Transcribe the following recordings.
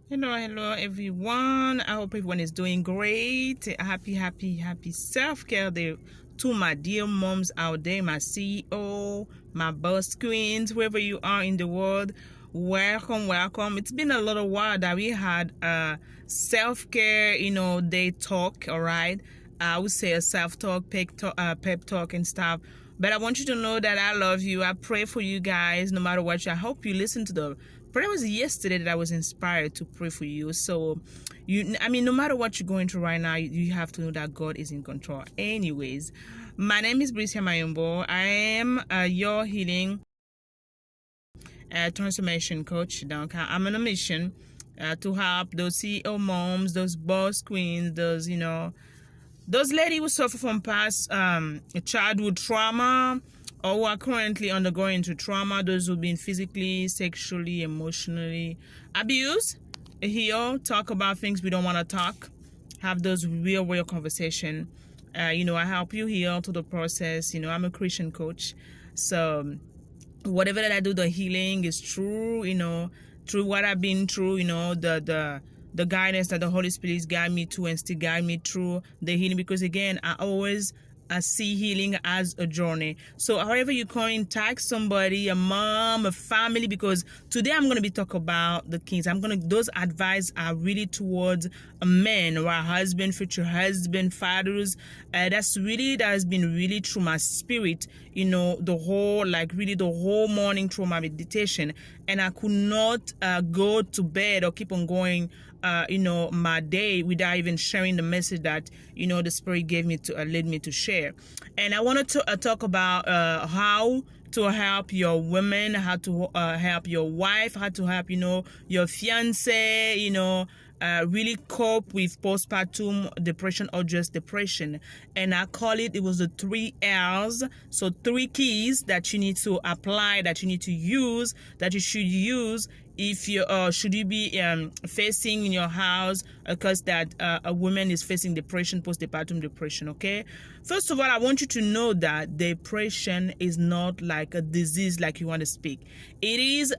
Hello everyone. I hope everyone is doing great. Happy self-care day to my dear moms out there, my CEO, my boss queens, wherever you are in the world. Welcome. It's been a little while that we had a self-care, day talk, all right? I would say a self-talk, pep talk and stuff. But I want you to know that I love you. I pray for you guys no matter what. I hope you listen to the prayer. Was yesterday that I was inspired to pray for you. So no matter what you're going through right now, you have to know that God is in control. Anyways, my name is Bricia MAYOMBO. I am your healing transformation coach. I'm on a mission to help those CEO moms, those boss queens, those ladies who suffer from past childhood trauma or who are currently undergoing to trauma, those who've been physically, sexually, emotionally abused. Here, talk about things we don't want to talk, have those real conversation. I help you heal through the process. I'm a Christian coach. So whatever that I do, the healing is true, through what I've been through, the guidance that the Holy Spirit is guide me to and still guide me through the healing, because again, I see healing as a journey. So however you contact somebody, a mom, a family, because today I'm going to be talking about the kings. Those advice are really towards a man or a husband, future husband, fathers. That has been really through my spirit, the whole morning through my meditation. And I could not go to bed or keep on going my day without even sharing the message that the Spirit gave me to led me to share. And I wanted to talk about how to help your women, how to help your wife, how to help your fiance, really cope with postpartum depression or just depression. And I call it was the 3 L's. So 3 keys that you need to apply, that you need to use, that you should use if you should you be facing in your house because that a woman is facing depression, postpartum depression. Okay, first of all, I want you to know that depression is not like a disease like you want to speak. It is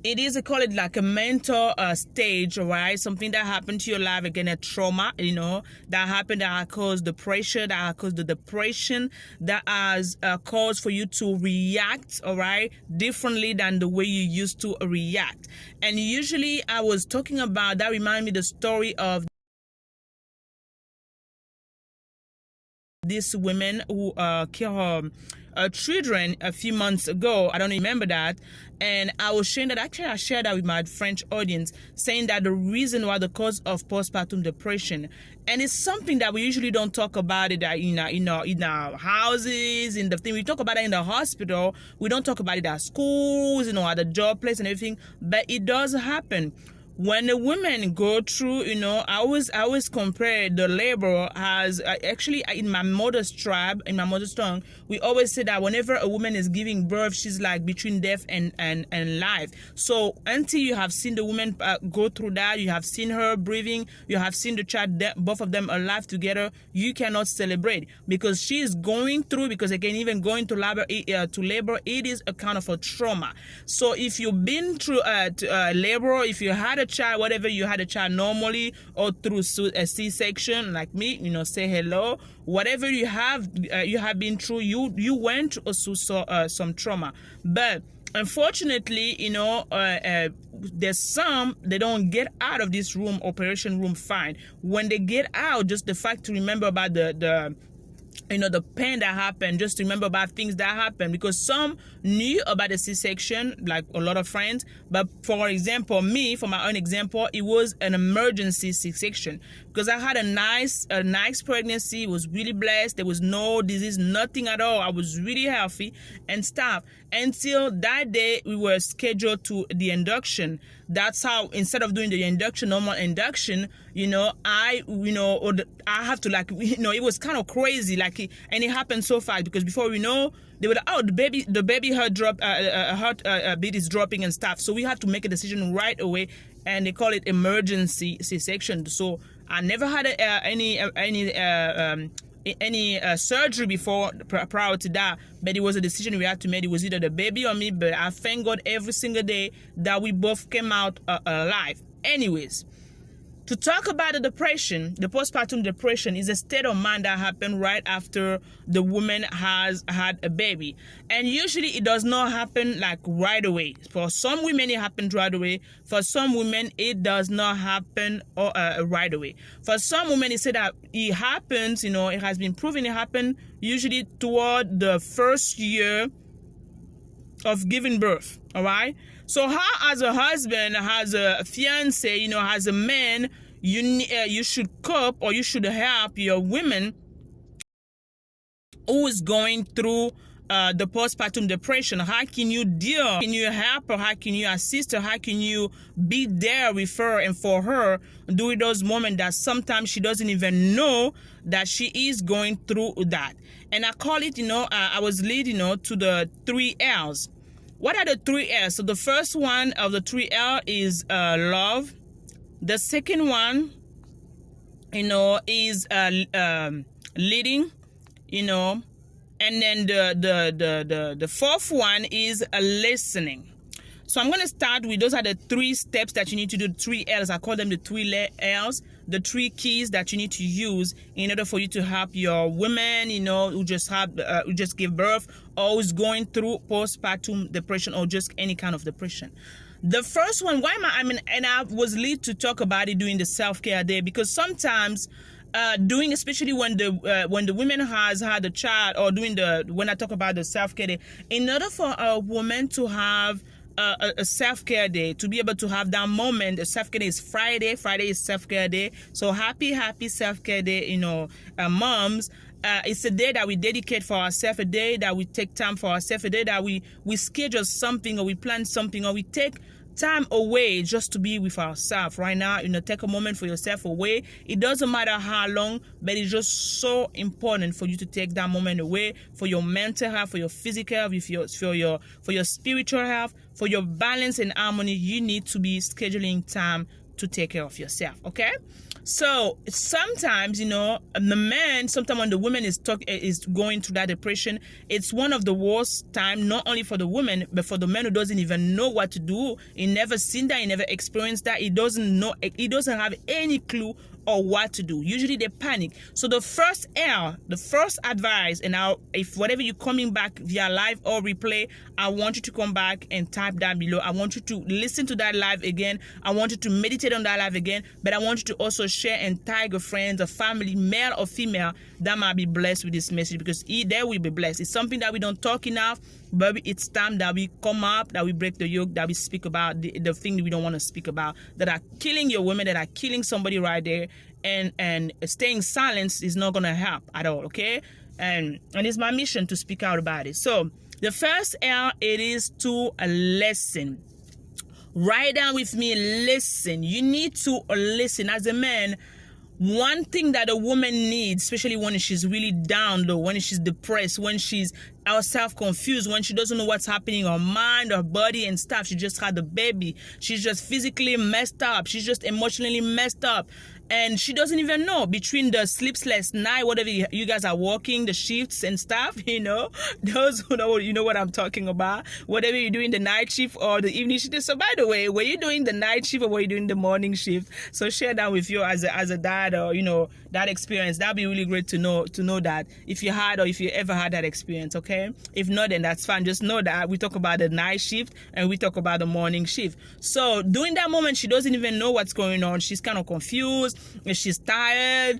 it is, I call it like a mental stage, right? Something that happened to your life, again, a trauma, that happened, that caused the pressure, that caused the depression, that has caused for you to react, all right, differently than the way you used to react. And usually I was talking about, that remind me the story of this woman who killed her children a few months ago. I don't remember that. And I was sharing that, actually I shared that with my French audience, saying that the reason why, the cause of postpartum depression, and it's something that we usually don't talk about it in our houses, in the thing. We talk about it in the hospital. We don't talk about it at schools, at the job place and everything, but it does happen. When the women go through, I always compare the labor as actually in my mother's tribe, in my mother's tongue, we always say that whenever a woman is giving birth, she's like between death and life. So until you have seen the woman go through that, you have seen her breathing, you have seen the child, both of them alive together, you cannot celebrate, because she is going through, because again, even going to labor, it is a kind of a trauma. So if you've been through labor, if you had a child, whatever, you had a child normally or through a C-section like me, say hello, whatever you have been through, you went through some trauma. But unfortunately, there's some, they don't get out of this operation room fine. When they get out, just the fact to remember about the pain that happened, just remember about things that happened, because some knew about the C-section, like a lot of friends, but for example, me, for my own example, it was an emergency C-section, because I had a nice pregnancy, was really blessed, there was no disease, nothing at all, I was really healthy and stuff, until that day we were scheduled to the induction. That's how, instead of doing the normal induction, I have to, it was kind of crazy, and it happened so fast, because before we know, they were like, the baby heart beat is dropping and stuff. So we have to make a decision right away, and they call it emergency C-section. So I never had any any surgery before prior to that, but it was a decision we had to make. It was either the baby or me, but I thank God every single day that we both came out alive. Anyways, to talk about the depression, the postpartum depression is a state of mind that happens right after the woman has had a baby. And usually it does not happen like right away. For some women, it happens right away. For some women, it does not happen right away. For some women, it said that it happens, it has been proven it happens usually toward the first year of giving birth. All right. So how, as a husband, as a fiance, as a man, you should cope, or you should help your women who is going through the postpartum depression. How can you deal? Can you help her? How can you assist her? How can you be there with her and for her during those moments that sometimes she doesn't even know that she is going through that? And I call it, I was leading, to the 3 L's. What are the 3 L's? So the first one of the 3 L is love. The second one, is leading, and then the fourth one is listening. So I'm going to start with, those are the 3 steps that you need to do, 3 L's. I call them the 3 L's, the 3 keys that you need to use in order for you to help your women, who just give birth, or who's going through postpartum depression, or just any kind of depression. The first one, and I was led to talk about it during the self-care day, because sometimes especially when the woman has had a child, or when I talk about the self-care day, in order for a woman to have a self-care day, to be able to have that moment, the self-care day is Friday is self-care day. So happy self-care day, moms. It's a day that we dedicate for ourselves, a day that we take time for ourselves, a day that we schedule something, or we plan something, or we take time away just to be with ourselves. Right now, take a moment for yourself away. It doesn't matter how long, but it's just so important for you to take that moment away for your mental health, for your physical health, for your spiritual health, for your balance and harmony. You need to be scheduling time to take care of yourself. Okay. So sometimes, the man, sometimes when the woman is going through that depression, it's one of the worst time, not only for the woman, but for the man who doesn't even know what to do. He never seen that, he never experienced that. He doesn't have any clue or what to do. Usually they panic. So the first L, the first advice, and if whatever you're coming back via live or replay, I want you to come back and type down below. I want you to listen to that live again. I want you to meditate on that live again, but I want you to also share and tag a friend, a family, male or female, that might be blessed with this message, because they will be blessed. It's something that we don't talk enough, but it's time that we come up, that we break the yoke, that we speak about the thing that we don't want to speak about, that are killing your women, that are killing somebody right there, and staying silent is not going to help at all, okay? And it's my mission to speak out about it. So the first L, it is to listen. Write down with me, listen. You need to listen. As a man, one thing that a woman needs, especially when she's really down low, when she's depressed, when she's herself confused, when she doesn't know what's happening in her mind, her body and stuff. She just had a baby. She's just physically messed up. She's just emotionally messed up. And she doesn't even know, between the sleepless night, whatever you guys are working, the shifts and stuff, those who know, what I'm talking about. Whatever you're doing, the night shift or the evening shift. So by the way, were you doing the night shift or were you doing the morning shift? So share that with you as a dad, or, that experience. That'd be really great to know that, if you had, or if you ever had that experience, okay? If not, then that's fine. Just know that we talk about the night shift and we talk about the morning shift. So during that moment, she doesn't even know what's going on. She's kind of confused. She's tired.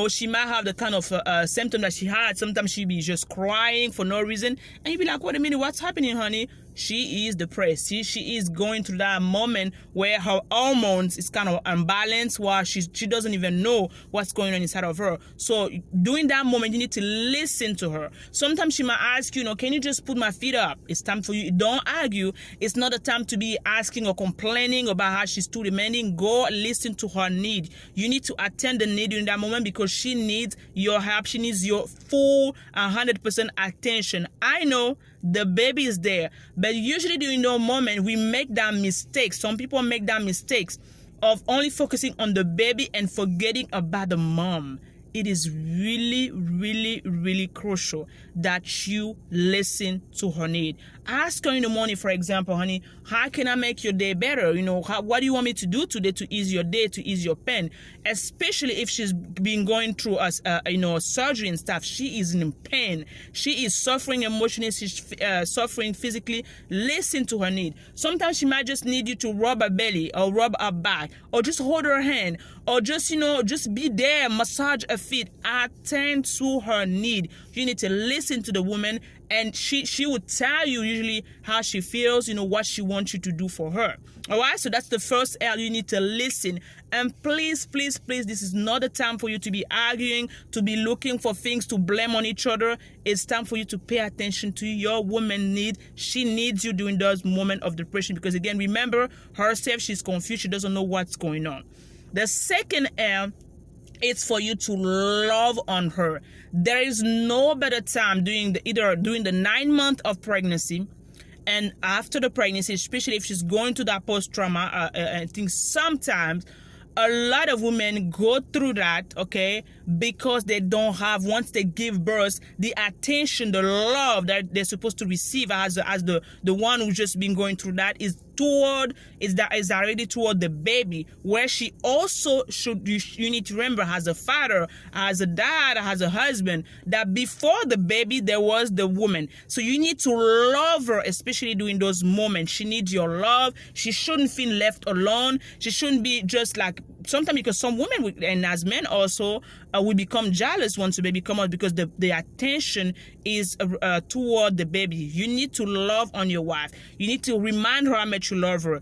She might have the kind of symptom that she had. Sometimes she'd be just crying for no reason. And you'd be like, wait a minute, what's happening, honey? She is depressed. She is going through that moment where her hormones is kind of unbalanced, while she doesn't even know what's going on inside of her. So during that moment, you need to listen to her. Sometimes she might ask you, can you just put my feet up? It's time for you. Don't argue. It's not a time to be asking or complaining about how she's too demanding. Go listen to her need. You need to attend the need during that moment, because she needs your help. She needs your full 100% attention. I know the baby is there, but usually during that moment, we make that mistake. Some people make that mistakes of only focusing on the baby and forgetting about the mom. it is really, really, really crucial that you listen to her need. Ask her in the morning, for example, honey, how can I make your day better? What do you want me to do today to ease your day, to ease your pain? Especially if she's been going through surgery and stuff. She is in pain. She is suffering emotionally. She's suffering physically. Listen to her need. Sometimes she might just need you to rub her belly or rub her back or just hold her hand or just be there, massage her feet. Attend to her need. You need to listen to the woman, and she would tell you usually how she feels, what she wants you to do for her. All right, so that's the first L. You need to listen. And please, please, please, this is not the time for you to be arguing, to be looking for things to blame on each other. It's time for you to pay attention to your woman need. She needs you during those moments of depression, because again, remember, herself, she's confused. She doesn't know what's going on. The second L, it's for you to love on her. There is no better time during the 9 months of pregnancy and after the pregnancy, especially if she's going through that post-trauma. I think sometimes a lot of women go through that, okay, because they don't have, once they give birth, the attention, the love that they're supposed to receive as the one who's just been going through that is already toward the baby, where she also should, you need to remember, as a father, as a dad, as a husband, that before the baby there was the woman. So you need to love her, especially during those moments. She needs your love. She shouldn't feel left alone. She shouldn't be just like, sometimes, because some women, and as men also, will become jealous once the baby comes out, because the attention is toward the baby. You need to love on your wife. You need to remind her how much you love her.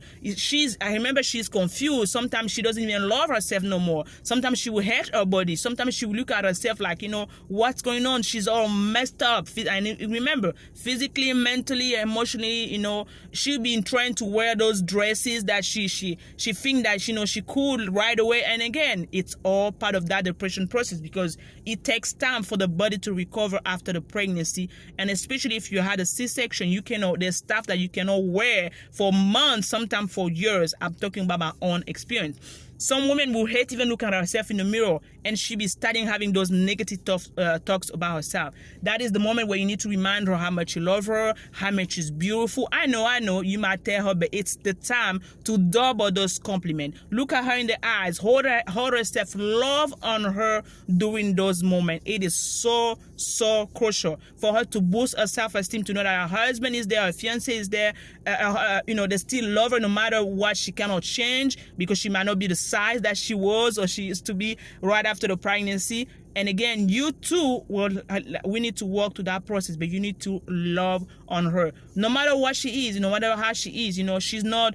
I remember she's confused. Sometimes she doesn't even love herself no more. Sometimes she will hate her body. Sometimes she will look at herself like, what's going on? She's all messed up. And remember, physically, mentally, emotionally, she'll be trying to wear those dresses that she think that, she could right away. And again, it's all part of that depression process, because it takes time for the body to recover after the pregnancy. And especially if you had a C-section, there's stuff that you cannot wear for months, sometimes for years. I'm talking about my own experience. Some women will hate even look at herself in the mirror, and she be starting having those negative talks about herself. That is the moment where you need to remind her how much you love her, how much she's beautiful. I know, you might tell her, but it's the time to double those compliments. Look at her in the eyes, hold herself, love on her during those moments. It is so, so crucial for her to boost her self-esteem, to know that her husband is there, her fiance is there, they still love her no matter what. She cannot change, because she might not be the size that she was or she used to be right after the pregnancy. And again, you too, we need to walk through that process, but you need to love on her. No matter what she is, no matter how she is, she's not,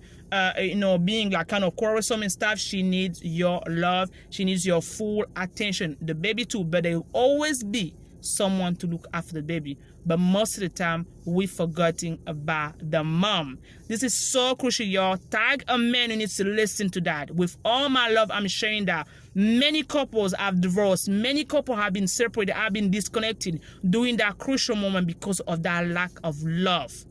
being like kind of quarrelsome and stuff. She needs your love. She needs your full attention. The baby too, but there will always be someone to look after the baby. But most of the time, we're forgetting about the mom. This is so crucial, y'all. Tag a man who needs to listen to that. With all my love, I'm sharing that. Many couples have divorced. Many couples have been separated, have been disconnected during that crucial moment because of that lack of love.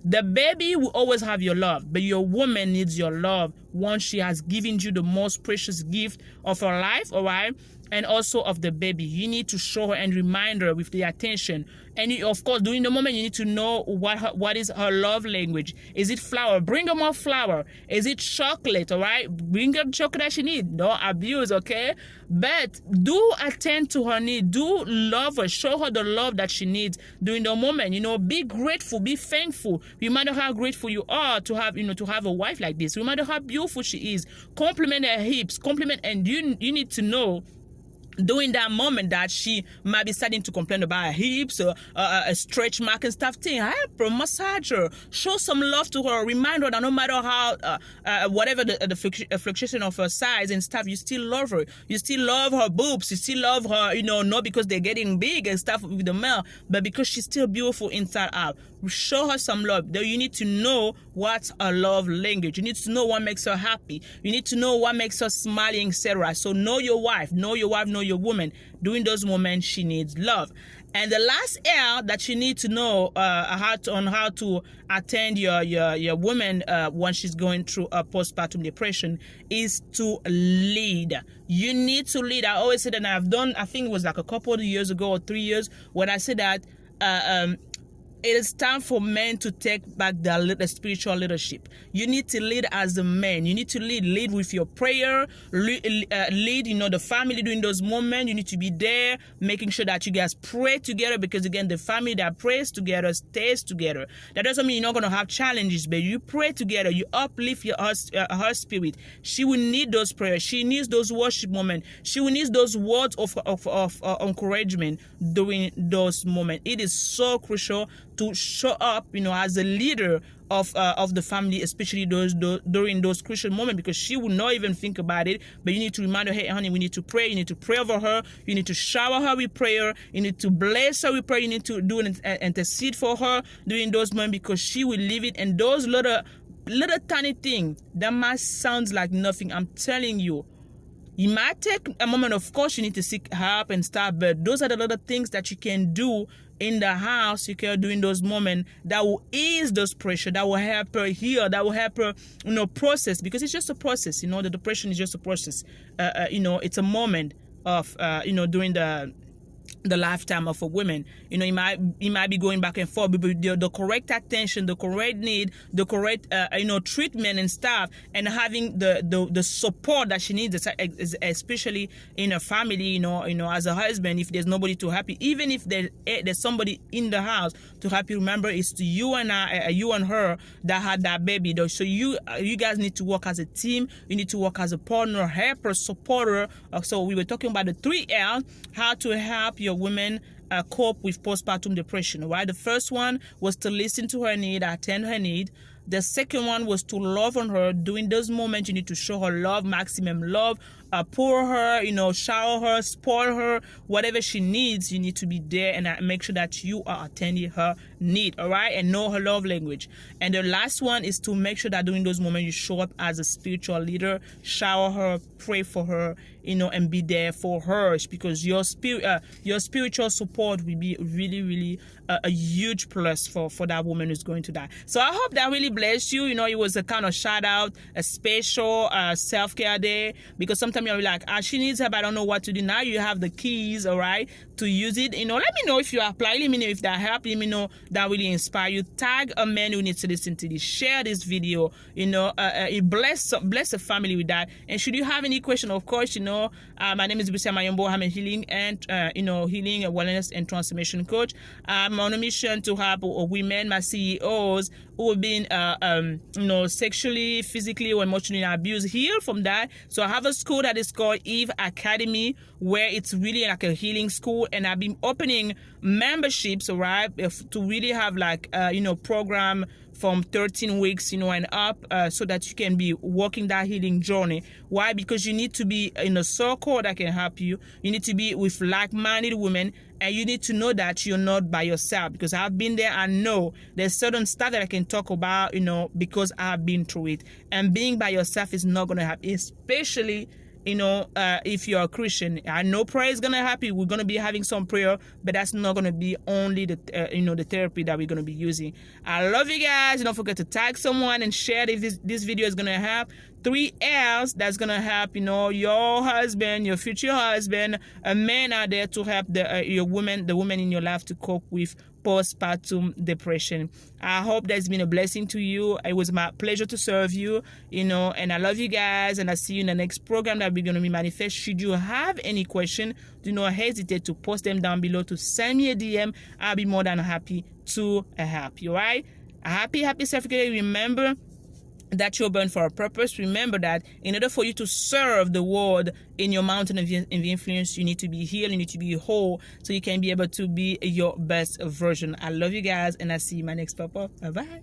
The baby will always have your love, but your woman needs your love once she has given you the most precious gift of her life, all right? And also of the baby. You need to show her and remind her with the attention. And of course, during the moment, you need to know what is her love language. Is it flour? Bring her more flour. Is it chocolate, all right? Bring her the chocolate that she needs. Don't abuse, okay? But do attend to her need. Do love her. Show her the love that she needs during the moment. Be grateful. Be thankful. Remind her how grateful you are to have, to have a wife like this. Remind her how beautiful she is. Compliment her hips. And you need to know during that moment that she might be starting to complain about her hips or a stretch mark and stuff. Help her, massage her, show some love to her. Remind her that no matter how whatever the fluctuation of her size and stuff, you still love her. You still love her boobs. You still love her, not because they're getting big and stuff with the male, but because she's still beautiful inside out. Show her some love. Though you need to know what's her love language. You need to know what makes her happy. You need to know what makes her smiling, etc. So know your wife, know your woman. During those moments, she needs love. And the last L that you need to know how to attend your woman when she's going through a postpartum depression is to lead. You need to lead. I always say that, and I've done, I think it was like a couple of years ago or 3 years, when I said that it is time for men to take back the spiritual leadership. You need to lead as a man. You need to lead with your prayer, lead, the family during those moments. You need to be there, making sure that you guys pray together, because again, the family that prays together stays together. That doesn't mean you're not going to have challenges, but you pray together, you uplift her spirit. She will need those prayers. She needs those worship moments. She will need those words of encouragement during those moments. It is so crucial to show up, as a leader of the family, especially during those crucial moments, because she will not even think about it. But you need to remind her, hey, honey, we need to pray. You need to pray over her. You need to shower her with prayer. You need to bless her with prayer. You need to do an intercede for her during those moments, because she will live it. And those little tiny things that might sound like nothing, I'm telling you, it might take a moment. Of course, you need to seek help and stuff, but those are the little things that you can do in the house, you can do in those moments that will ease those pressure, that will help her heal, that will help her, process, because it's just a process. The depression is just a process. It's a moment of, during the lifetime of a woman. It might be going back and forth, but the correct attention, the correct need, the correct treatment and stuff, and having the support that she needs, especially in a family, as a husband. If there's nobody to help you, even if there's somebody in the house to help you, remember, it's you and her that had that baby. So you guys need to work as a team. You need to work as a partner, helper, supporter. So we were talking about the 3 L, how to help your women cope with postpartum depression. Right? The first one was to listen to her need, attend her need. The second one was to love on her. During those moments, you need to show her love, maximum love, pour her, shower her, spoil her, whatever she needs. You need to be there and make sure that you are attending her need, all right, and know her love language. And the last one is to make sure that during those moments you show up as a spiritual leader, shower her, pray for her, and be there for her, because your spiritual support will be really, really a huge plus for that woman who's going to die. So I hope that really blessed you. It was a kind of shout out, a special self-care day, because sometimes you're like, she needs help, I don't know what to do. Now you have the keys, all right, to use it. Let me know if you apply. Let me know if that helped. Let me know that really inspire you. Tag a man who needs to listen to this. Share this video. Bless the family with that. And should you have any question, of course, my name is Bricia MAYOMBO. I'm a healing and healing, wellness and transformation coach. I'm on a mission to help women, my CEOs, who have been sexually, physically, or emotionally abused, heal from that. So I have a school that is called Eve Academy, where it's really like a healing school, and I've been opening memberships, all right, to really have like program from 13 weeks, and up, so that you can be walking that healing journey. Why? Because you need to be in a circle that can help you. You need to be with like-minded women, and you need to know that you're not by yourself, because I've been there. I know there's certain stuff that I can talk about, because I've been through it. And being by yourself is not going to happen, especially if you're a Christian. I know prayer is gonna happen. We're gonna be having some prayer, but that's not gonna be only the the therapy that we're gonna be using. I love you guys. Don't forget to tag someone and share if this video is gonna help. 3 L's that's gonna help your husband, your future husband, a man out there, to help the woman in your life to cope with postpartum depression. I hope that's been a blessing to you. It was my pleasure to serve you, and I love you guys, and I'll see you in the next program that we're going to be manifest. Should you have any question, do not hesitate to post them down below, to send me a DM. I'll be more than happy to help you, all right? Happy self-care. Remember that you're born for a purpose. Remember that in order for you to serve the world in your mountain of influence, you need to be healed, you need to be whole, so you can be able to be your best version. I love you guys, and I'll see you in my next pop-up. Bye-bye.